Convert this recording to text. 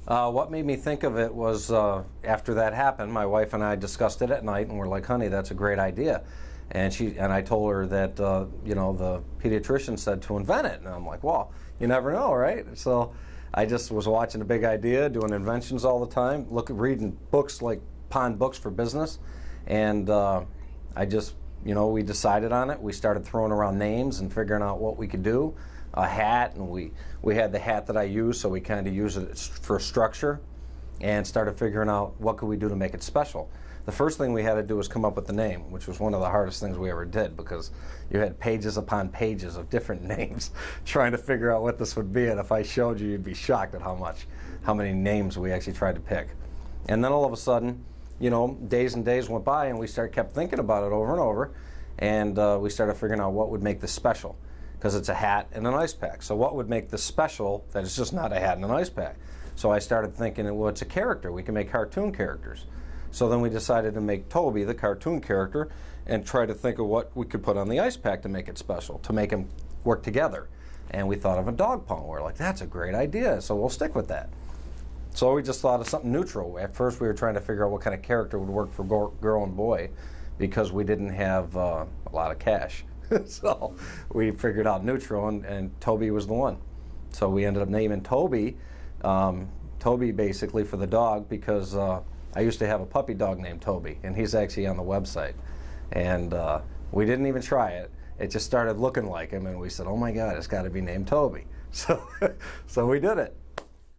What made me think of it was after that happened, my wife and I discussed it at night, and we're like, "Honey, that's a great idea." And I told her that the pediatrician said to invent it, and I'm like, "Well, you never know, right?" So I just was watching A Big Idea, doing inventions all the time, reading books like Pond Books for Business, and we decided on it. We started throwing around names and figuring out what we could do. A hat, and we had the hat that I use, so we kind of use it for structure, and started figuring out what could we do to make it special. The first thing we had to do was come up with the name, which was one of the hardest things we ever did, because you had pages upon pages of different names trying to figure out what this would be, and if I showed you, you'd be shocked at how many names we actually tried to pick. And then all of a sudden, days and days went by, and we kept thinking about it over and over, and we started figuring out what would make this special, because it's a hat and an ice pack. So what would make this special that it's just not a hat and an ice pack? So I started thinking, well, it's a character. We can make cartoon characters. So then we decided to make Toby the cartoon character and try to think of what we could put on the ice pack to make it special, to make them work together. And we thought of a dog pong. We're like, that's a great idea, so we'll stick with that. So we just thought of something neutral. At first we were trying to figure out what kind of character would work for girl and boy, because we didn't have a lot of cash. So we figured out neutral, and Toby was the one. So we ended up naming Toby, Toby basically for the dog, because I used to have a puppy dog named Toby, and he's actually on the website. And we didn't even try it. It just started looking like him, and we said, oh my God, it's got to be named Toby. So we did it.